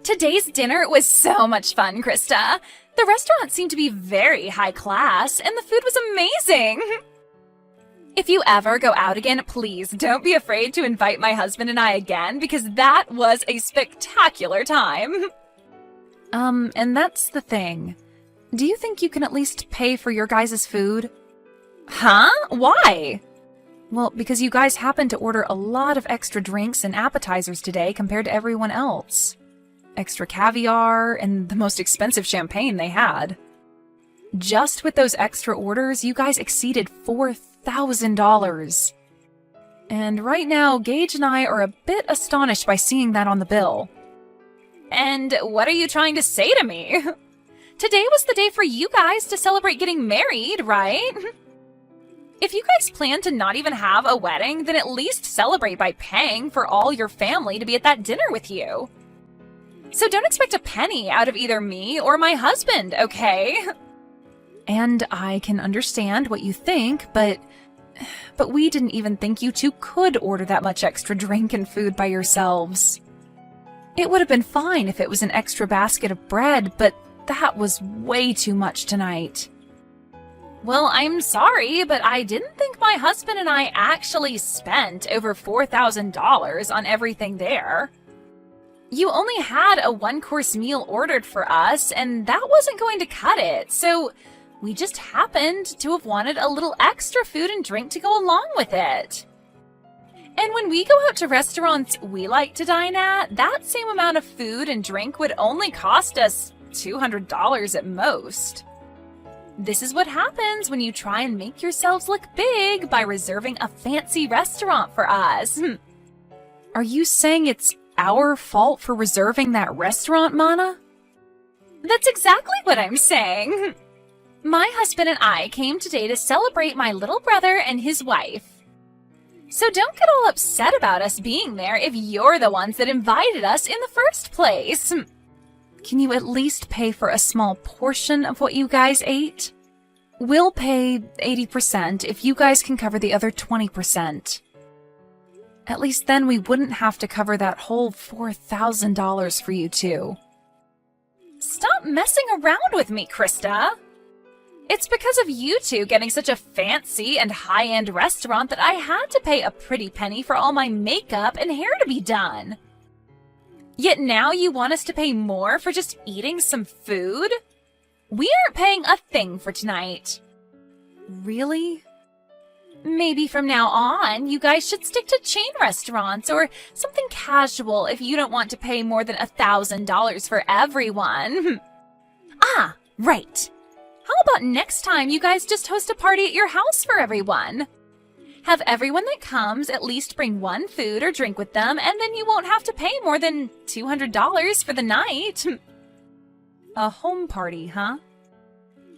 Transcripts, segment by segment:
Today's dinner was so much fun, Krista. The restaurant seemed to be very high class, and the food was amazing. If you ever go out again, please don't be afraid to invite my husband and I again, because that was a spectacular time. And that's the thing. Do you think you can at least pay for your guys' food? Huh? Why? Well, because you guys happened to order a lot of extra drinks and appetizers today compared to everyone else. Extra caviar and the most expensive champagne they had. Just with those extra orders, you guys exceeded $4,000. And right now, Gage and I are a bit astonished by seeing that on the bill. And what are you trying to say to me? Today was the day for you guys to celebrate getting married, right? If you guys plan to not even have a wedding, then at least celebrate by paying for all your family to be at that dinner with you. So don't expect a penny out of either me or my husband, okay? And I can understand what you think, but we didn't even think you two could order that much extra drink and food by yourselves. It would have been fine if it was an extra basket of bread, but that was way too much tonight. Well, I'm sorry, but I didn't think my husband and I actually spent over $4,000 on everything there. You only had a one-course meal ordered for us, and that wasn't going to cut it, so we just happened to have wanted a little extra food and drink to go along with it. And when we go out to restaurants we like to dine at, that same amount of food and drink would only cost us $200 at most. This is what happens when you try and make yourselves look big by reserving a fancy restaurant for us. Are you saying it's our fault for reserving that restaurant, Mana? That's exactly what I'm saying. My husband and I came today to celebrate my little brother and his wife. So don't get all upset about us being there if you're the ones that invited us in the first place. Can you at least pay for a small portion of what you guys ate? We'll pay 80% if you guys can cover the other 20%. At least then we wouldn't have to cover that whole $4,000 for you two. Stop messing around with me, Krista. It's because of you two getting such a fancy and high-end restaurant that I had to pay a pretty penny for all my makeup and hair to be done. Yet now you want us to pay more for just eating some food? We aren't paying a thing for tonight. Really? Maybe from now on, you guys should stick to chain restaurants or something casual if you don't want to pay more than $1,000 for everyone. Ah, right. How about next time you guys just host a party at your house for everyone? Have everyone that comes at least bring one food or drink with them, and then you won't have to pay more than $200 for the night. A home party, huh?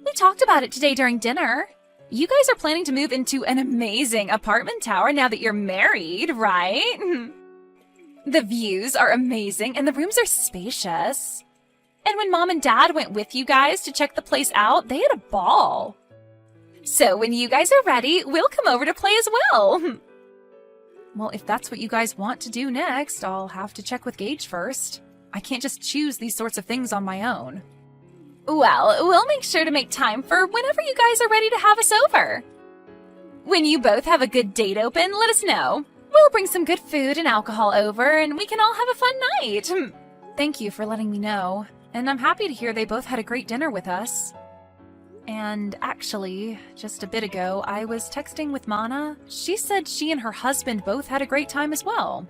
We talked about it today during dinner. You guys are planning to move into an amazing apartment tower now that you're married, right? The views are amazing and the rooms are spacious. And when Mom and Dad went with you guys to check the place out, they had a ball. So when you guys are ready, we'll come over to play as well. Well, if that's what you guys want to do next, I'll have to check with Gage first. I can't just choose these sorts of things on my own. Well, we'll make sure to make time for whenever you guys are ready to have us over. When you both have a good date open, let us know. We'll bring some good food and alcohol over, and we can all have a fun night. Thank you for letting me know, and I'm happy to hear they both had a great dinner with us. And actually, just a bit ago, I was texting with Mana. She said she and her husband both had a great time as well.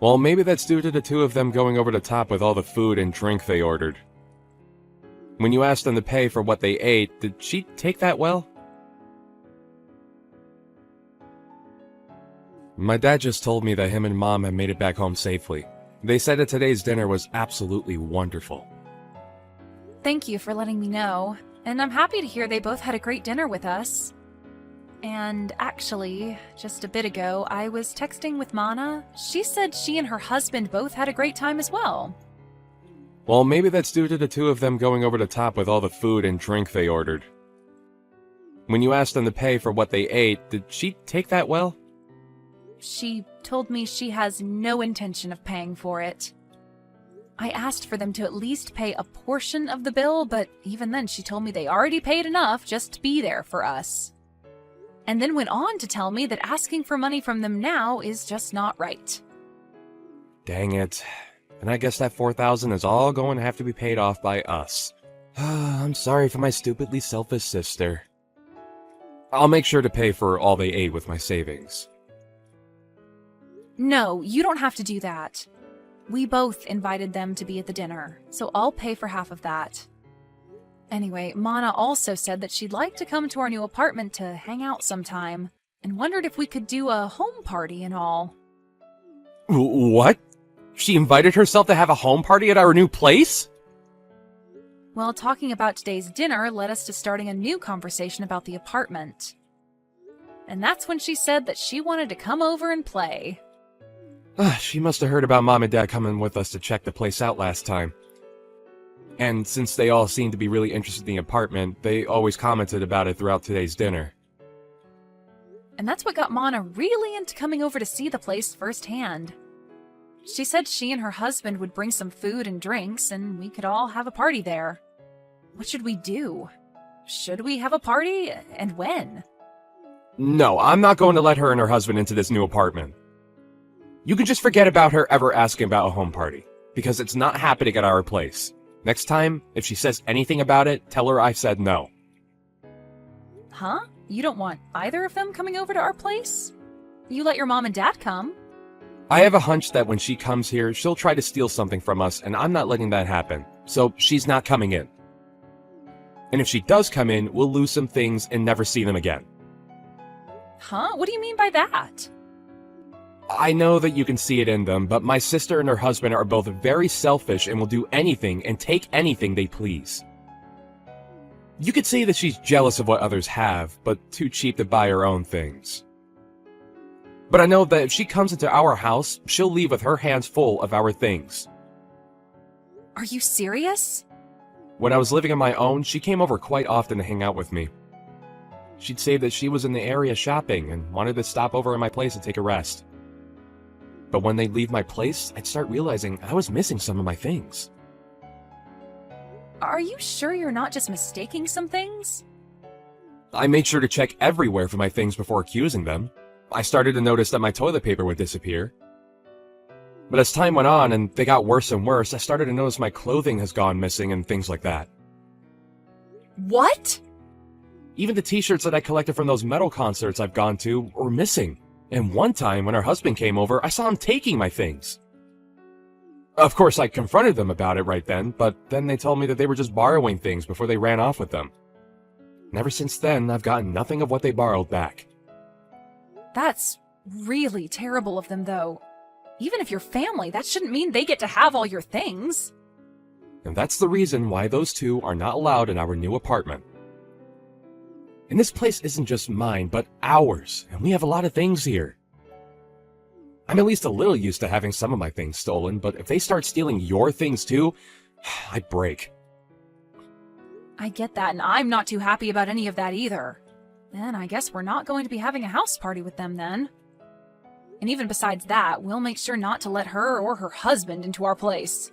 Well, maybe that's due to the two of them going over the top with all the food and drink they ordered. When you asked them to pay for what they ate, did she take that well? My dad just told me that him and Mom had made it back home safely. They said that today's dinner was absolutely wonderful. Thank you for letting me know, and I'm happy to hear they both had a great dinner with us. And actually, just a bit ago, I was texting with Mana. She said she and her husband both had a great time as well. Well, maybe that's due to the two of them going over the top with all the food and drink they ordered. When you asked them to pay for what they ate, did she take that well? She told me she has no intention of paying for it. I asked for them to at least pay a portion of the bill, but even then she told me they already paid enough just to be there for us. And then went on to tell me that asking for money from them now is just not right. Dang it. And I guess that $4,000 is all going to have to be paid off by us. I'm sorry for my stupidly selfish sister. I'll make sure to pay for all they ate with my savings. No, you don't have to do that. We both invited them to be at the dinner, so I'll pay for half of that. Anyway, Mana also said that she'd like to come to our new apartment to hang out sometime, and wondered if we could do a home party and all. What? She invited herself to have a home party at our new place? Well, talking about today's dinner led us to starting a new conversation about the apartment. And that's when she said that she wanted to come over and play. She must have heard about Mom and Dad coming with us to check the place out last time. And since they all seemed to be really interested in the apartment, they always commented about it throughout today's dinner. And that's what got Mana really into coming over to see the place firsthand. She said she and her husband would bring some food and drinks, and we could all have a party there. What should we do? Should we have a party, and when? No, I'm not going to let her and her husband into this new apartment. You can just forget about her ever asking about a home party, because it's not happening at our place. Next time, if she says anything about it, tell her I said no. Huh? You don't want either of them coming over to our place? You let your mom and dad come. I have a hunch that when she comes here, she'll try to steal something from us, and I'm not letting that happen, so she's not coming in. And if she does come in, we'll lose some things and never see them again. Huh? What do you mean by that? I know that you can see it in them, but my sister and her husband are both very selfish and will do anything and take anything they please. You could say that she's jealous of what others have, but too cheap to buy her own things. But I know that if she comes into our house, she'll leave with her hands full of our things. Are you serious? When I was living on my own, she came over quite often to hang out with me. She'd say that she was in the area shopping and wanted to stop over at my place and take a rest. But when they'd leave my place, I'd start realizing I was missing some of my things. Are you sure you're not just mistaking some things? I made sure to check everywhere for my things before accusing them. I started to notice that my toilet paper would disappear. But as time went on and they got worse and worse, I started to notice my clothing has gone missing and things like that. What? Even the t-shirts that I collected from those metal concerts I've gone to were missing. And one time when her husband came over, I saw him taking my things. Of course, I confronted them about it right then, but then they told me that they were just borrowing things before they ran off with them. And ever since then, I've gotten nothing of what they borrowed back. That's really terrible of them, though. Even if you're family, that shouldn't mean they get to have all your things. And that's the reason why those two are not allowed in our new apartment. And this place isn't just mine, but ours, and we have a lot of things here. I'm at least a little used to having some of my things stolen, but if they start stealing your things too, I'd break. I get that, and I'm not too happy about any of that either. Then I guess we're not going to be having a house party with them then. And even besides that, we'll make sure not to let her or her husband into our place.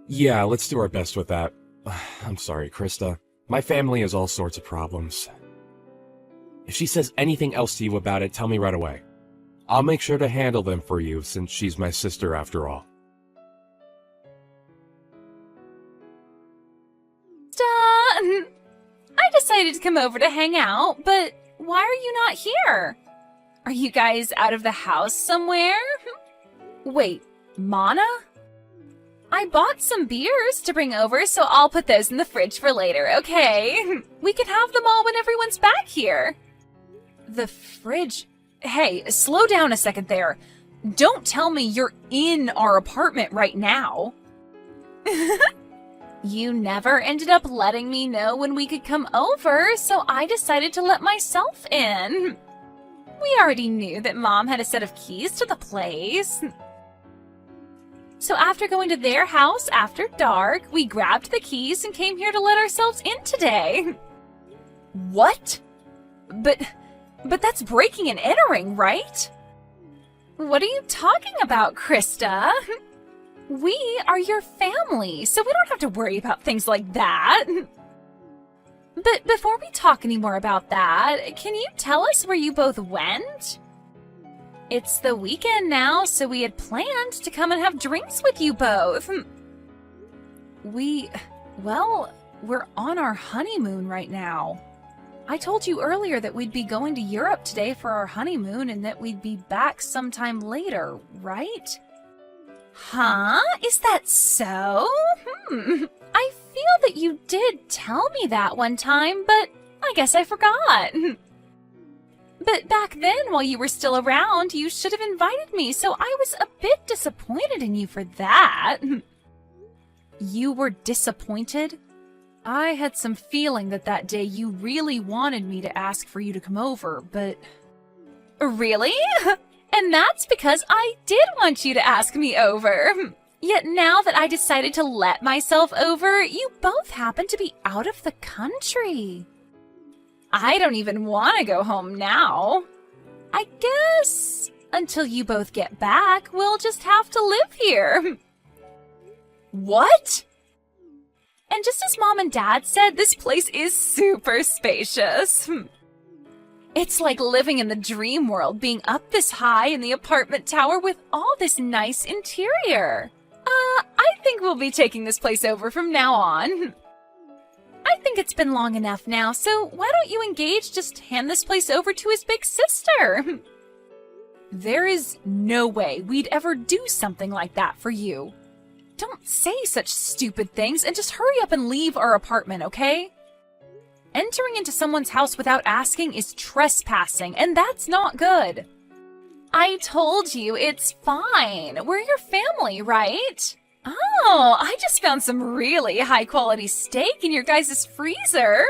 Yeah, let's do our best with that. I'm sorry, Krista. My family has all sorts of problems. If she says anything else to you about it, tell me right away. I'll make sure to handle them for you, since she's my sister after all. I decided to come over to hang out, but why are you not here? Are you guys out of the house somewhere? Wait, Mana? I bought some beers to bring over, so I'll put those in the fridge for later, okay? We can have them all when everyone's back here. The fridge? Hey, slow down a second there. Don't tell me you're in our apartment right now. You never ended up letting me know when we could come over, so I decided to let myself in. We already knew that Mom had a set of keys to the place. So after going to their house after dark, we grabbed the keys and came here to let ourselves in today. What? But that's breaking and entering, right? What are you talking about, Krista? We are your family, so we don't have to worry about things like that. But before we talk any more about that, can you tell us where you both went? It's the weekend now, so we had planned to come and have drinks with you both. We're on our honeymoon right now. I told you earlier that we'd be going to Europe today for our honeymoon and that we'd be back sometime later, right? Huh? Is that so? I feel that you did tell me that one time, but I guess I forgot. But back then, while you were still around, you should have invited me, so I was a bit disappointed in you for that. You were disappointed? I had some feeling that day you really wanted me to ask for you to come over, but... Really? And that's because I did want you to ask me over. Yet now that I decided to let myself over, you both happen to be out of the country. I don't even want to go home now. I guess until you both get back, we'll just have to live here. What? And just as Mom and Dad said, this place is super spacious. It's like living in the dream world, being up this high in the apartment tower with all this nice interior. I think we'll be taking this place over from now on. I think it's been long enough now, so why don't you and Gage just hand this place over to his big sister? There is no way we'd ever do something like that for you. Don't say such stupid things and just hurry up and leave our apartment, okay? Entering into someone's house without asking is trespassing, and that's not good. I told you, it's fine. We're your family, right? Oh, I just found some really high-quality steak in your guys' freezer.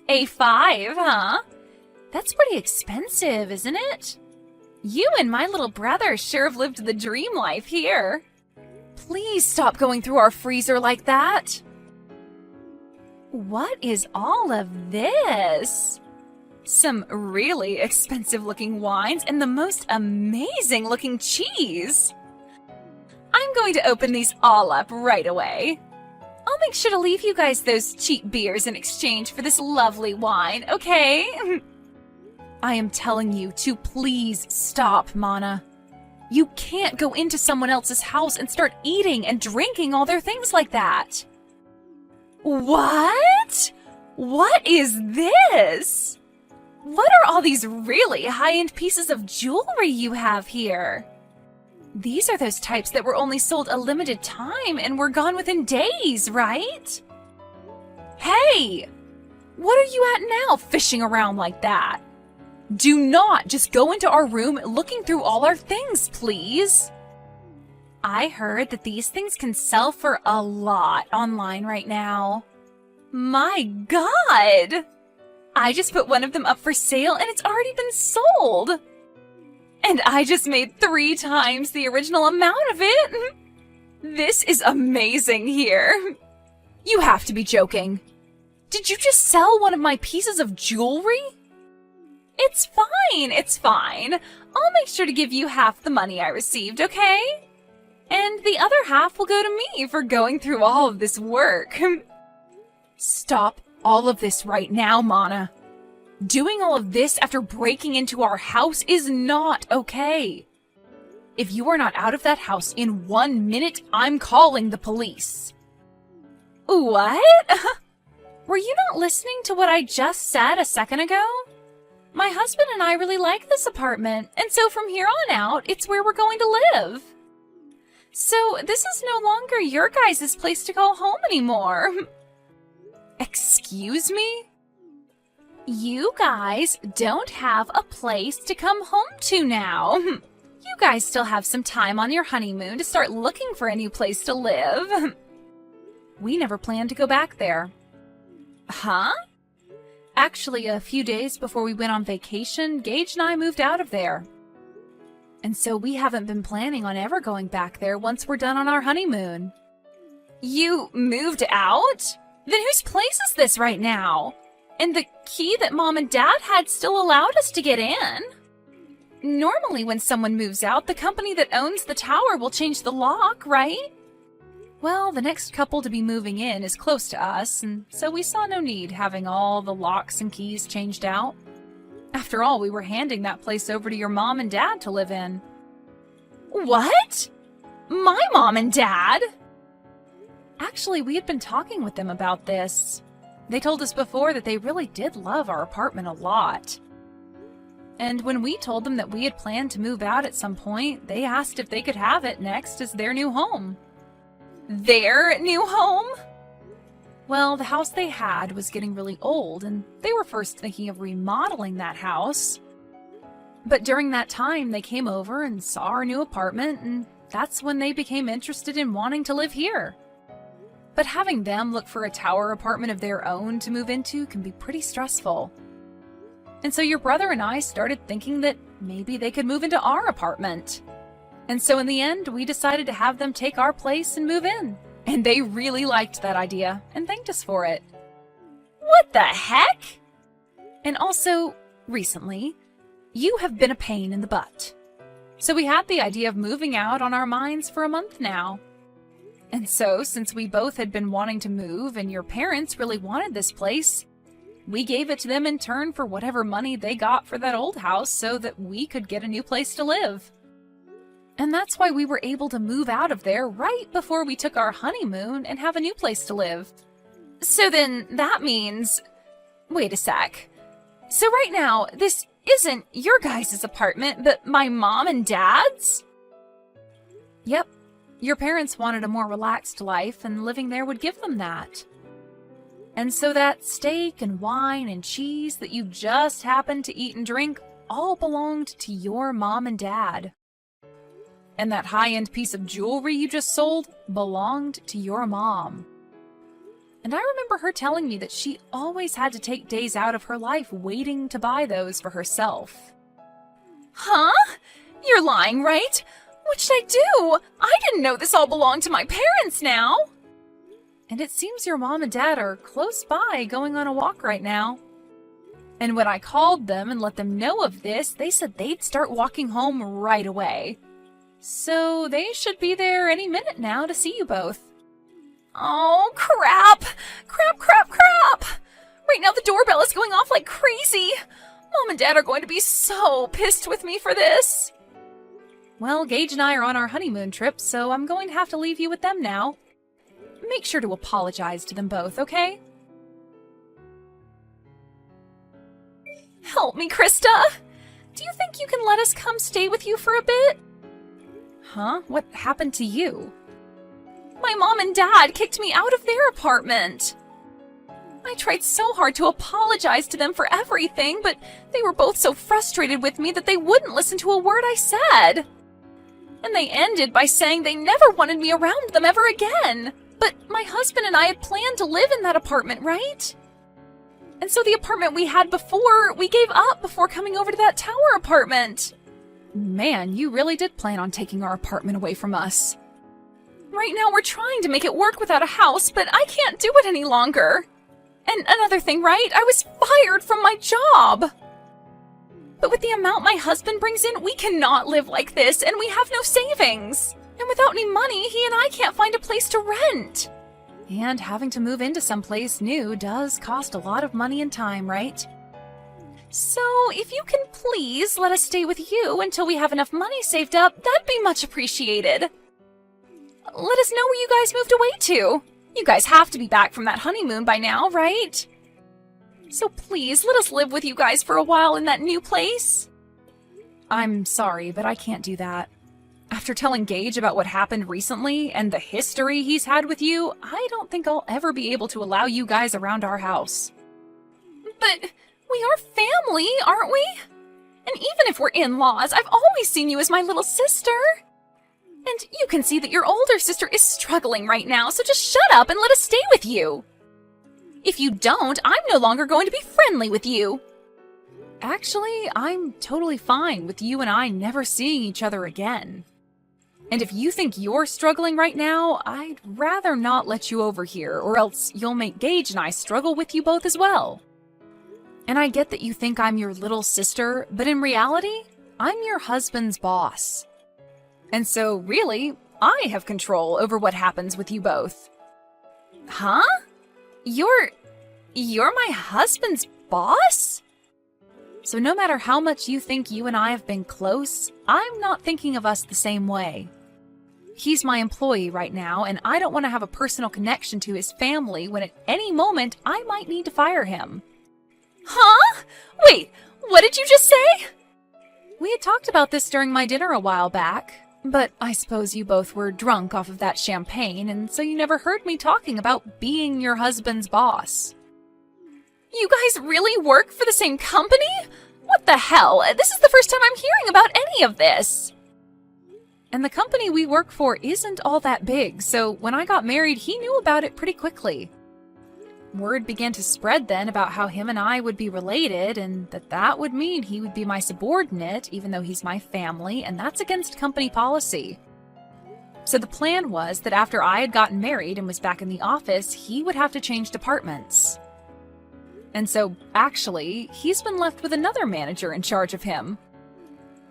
A5, huh? That's pretty expensive, isn't it? You and my little brother sure have lived the dream life here. Please stop going through our freezer like that. What is all of this? Some really expensive-looking wines and the most amazing-looking cheese. I'm going to open these all up right away. I'll make sure to leave you guys those cheap beers in exchange for this lovely wine, okay? I am telling you to please stop, Mana. You can't go into someone else's house and start eating and drinking all their things like that. What? What is this? What are all these really high-end pieces of jewelry you have here? These are those types that were only sold a limited time and were gone within days, right? Hey! What are you at now, fishing around like that? Do not just go into our room looking through all our things, please. I heard that these things can sell for a lot online right now. My God! I just put one of them up for sale and it's already been sold. And I just made 3 times the original amount of it. This is amazing here. You have to be joking. Did you just sell one of my pieces of jewelry? It's fine, it's fine. I'll make sure to give you half the money I received, okay? And the other half will go to me for going through all of this work. Stop all of this right now, Mana. Doing all of this after breaking into our house is not okay. If you are not out of that house in 1 minute, I'm calling the police. What? Were you not listening to what I just said a second ago? My husband and I really like this apartment, and so from here on out, it's where we're going to live. So this is no longer your guys' place to go home anymore. Excuse me? You guys don't have a place to come home to now. You guys still have some time on your honeymoon to start looking for a new place to live. We never planned to go back there. Huh? Actually, a few days before we went on vacation, Gage and I moved out of there. And so we haven't been planning on ever going back there once we're done on our honeymoon. You moved out? Then whose place is this right now? And the key that Mom and Dad had still allowed us to get in. Normally when someone moves out, the company that owns the tower will change the lock, right? Well, the next couple to be moving in is close to us, and so we saw no need having all the locks and keys changed out. After all, we were handing that place over to your mom and dad to live in. What? My mom and dad? Actually, we had been talking with them about this. They told us before that they really did love our apartment a lot. And when we told them that we had planned to move out at some point, they asked if they could have it next as their new home. Their new home? Well, the house they had was getting really old, and they were first thinking of remodeling that house. But during that time, they came over and saw our new apartment, and that's when they became interested in wanting to live here. But having them look for a tower apartment of their own to move into can be pretty stressful. And so your brother and I started thinking that maybe they could move into our apartment. And so in the end, we decided to have them take our place and move in. And they really liked that idea and thanked us for it. What the heck? And also, recently, you have been a pain in the butt. So we had the idea of moving out on our minds for a month now. And so, since we both had been wanting to move and your parents really wanted this place, we gave it to them in turn for whatever money they got for that old house so that we could get a new place to live. And that's why we were able to move out of there right before we took our honeymoon and have a new place to live. So then that means... Wait a sec. So right now, this isn't your guys' apartment, but my mom and dad's? Yep. Your parents wanted a more relaxed life, and living there would give them that. And so that steak and wine and cheese that you just happened to eat and drink all belonged to your mom and dad. And that high-end piece of jewelry you just sold belonged to your mom. And I remember her telling me that she always had to take days out of her life waiting to buy those for herself. Huh? You're lying, right? What should I do? I didn't know this all belonged to my parents now. And it seems your mom and dad are close by going on a walk right now. And when I called them and let them know of this, they said they'd start walking home right away. So they should be there any minute now to see you both. Oh, crap! Crap, crap, crap! Right now the doorbell is going off like crazy. Mom and Dad are going to be so pissed with me for this. Well, Gage and I are on our honeymoon trip, so I'm going to have to leave you with them now. Make sure to apologize to them both, okay? Help me, Krista! Do you think you can let us come stay with you for a bit? Huh? What happened to you? My mom and dad kicked me out of their apartment. I tried so hard to apologize to them for everything, but they were both so frustrated with me that they wouldn't listen to a word I said. And they ended by saying they never wanted me around them ever again. But my husband and I had planned to live in that apartment, right? And so the apartment we had before, we gave up before coming over to that tower apartment. Man, you really did plan on taking our apartment away from us. Right now we're trying to make it work without a house, but I can't do it any longer. And another thing, right? I was fired from my job. But with the amount my husband brings in, we cannot live like this, and we have no savings. And without any money, he and I can't find a place to rent. And having to move into someplace new does cost a lot of money and time, right? So, if you can please let us stay with you until we have enough money saved up, that'd be much appreciated. Let us know where you guys moved away to. You guys have to be back from that honeymoon by now, right? So please, let us live with you guys for a while in that new place. I'm sorry, but I can't do that. After telling Gage about what happened recently and the history he's had with you, I don't think I'll ever be able to allow you guys around our house. But we are family, aren't we? And even if we're in-laws, I've always seen you as my little sister. And you can see that your older sister is struggling right now, so just shut up and let us stay with you. If you don't, I'm no longer going to be friendly with you. Actually, I'm totally fine with you and I never seeing each other again. And if you think you're struggling right now, I'd rather not let you over here, or else you'll make Gage and I struggle with you both as well. And I get that you think I'm your little sister, but in reality, I'm your husband's boss. And so, really, I have control over what happens with you both. Huh? You're my husband's boss? So no matter how much you think you and I have been close, I'm not thinking of us the same way. He's my employee right now, and I don't want to have a personal connection to his family when at any moment I might need to fire him. Huh? Wait, what did you just say? We had talked about this during my dinner a while back, but I suppose you both were drunk off of that champagne, and so you never heard me talking about being your husband's boss. You guys really work for the same company? What the hell? This is the first time I'm hearing about any of this. And the company we work for isn't all that big, so when I got married, he knew about it pretty quickly. Word began to spread then about how him and I would be related, and that would mean he would be my subordinate, even though he's my family, and that's against company policy. So the plan was that after I had gotten married and was back in the office, he would have to change departments. And so, actually, he's been left with another manager in charge of him.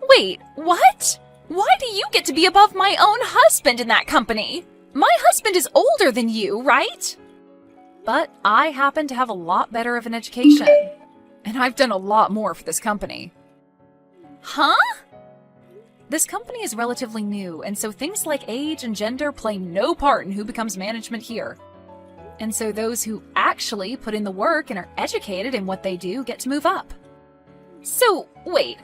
Wait, what? Why do you get to be above my own husband in that company? My husband is older than you, right? But I happen to have a lot better of an education. And I've done a lot more for this company. Huh? This company is relatively new, and so things like age and gender play no part in who becomes management here. And so those who actually put in the work and are educated in what they do get to move up. So, wait,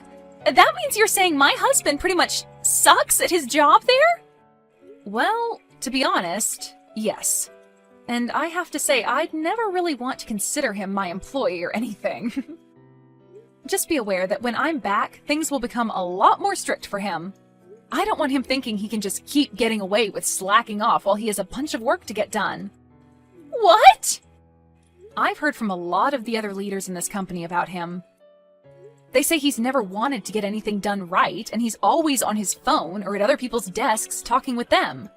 that means you're saying my husband pretty much sucks at his job there? Well, to be honest, yes. And I have to say, I'd never really want to consider him my employee or anything. Just be aware that when I'm back, things will become a lot more strict for him. I don't want him thinking he can just keep getting away with slacking off while he has a bunch of work to get done. What? I've heard from a lot of the other leaders in this company about him. They say he's never wanted to get anything done right, and he's always on his phone or at other people's desks talking with them.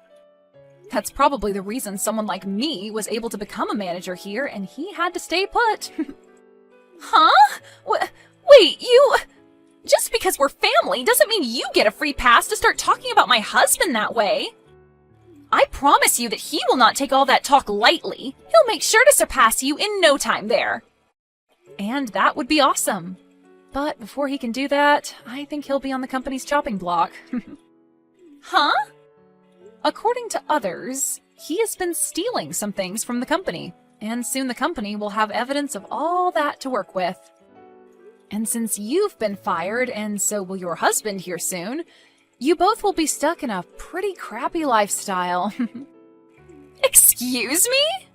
That's probably the reason someone like me was able to become a manager here, and he had to stay put. Huh? Wait, you... Just because we're family doesn't mean you get a free pass to start talking about my husband that way. I promise you that he will not take all that talk lightly. He'll make sure to surpass you in no time there. And that would be awesome. But before he can do that, I think he'll be on the company's chopping block. Huh? According to others, he has been stealing some things from the company, and soon the company will have evidence of all that to work with. And since you've been fired, and so will your husband here soon, you both will be stuck in a pretty crappy lifestyle. Excuse me?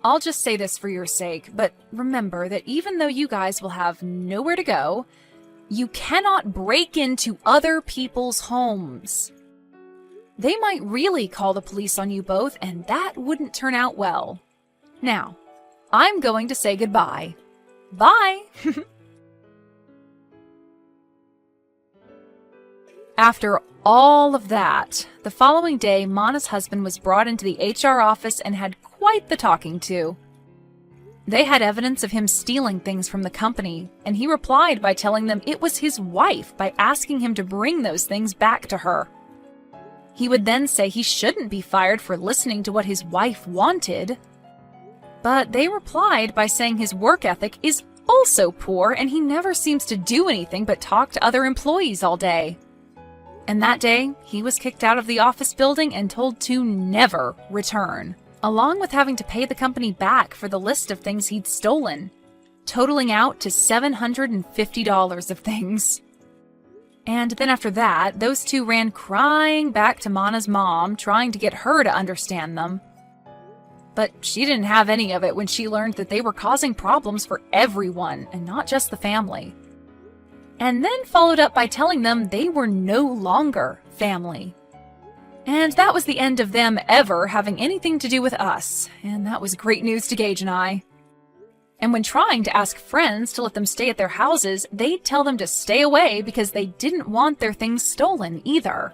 I'll just say this for your sake, but remember that even though you guys will have nowhere to go, you cannot break into other people's homes. They might really call the police on you both, and that wouldn't turn out well. Now, I'm going to say goodbye. Bye! After all of that, the following day, Mana's husband was brought into the HR office and had quite the talking to. They had evidence of him stealing things from the company, and he replied by telling them it was his wife by asking him to bring those things back to her. He would then say he shouldn't be fired for listening to what his wife wanted. But they replied by saying his work ethic is also poor and he never seems to do anything but talk to other employees all day. And that day, he was kicked out of the office building and told to never return, along with having to pay the company back for the list of things he'd stolen, totaling out to $750 of things. And then after that, those two ran crying back to Mana's mom, trying to get her to understand them. But she didn't have any of it when she learned that they were causing problems for everyone, and not just the family. And then followed up by telling them they were no longer family. And that was the end of them ever having anything to do with us, and that was great news to Gage and I. And when trying to ask friends to let them stay at their houses, they'd tell them to stay away because they didn't want their things stolen either.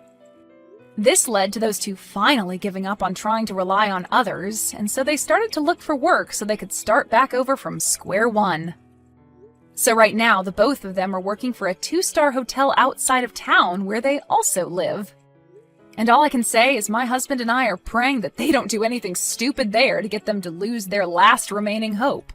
This led to those two finally giving up on trying to rely on others, and so they started to look for work so they could start back over from square one. So right now, the both of them are working for a 2-star hotel outside of town where they also live. And all I can say is my husband and I are praying that they don't do anything stupid there to get them to lose their last remaining hope.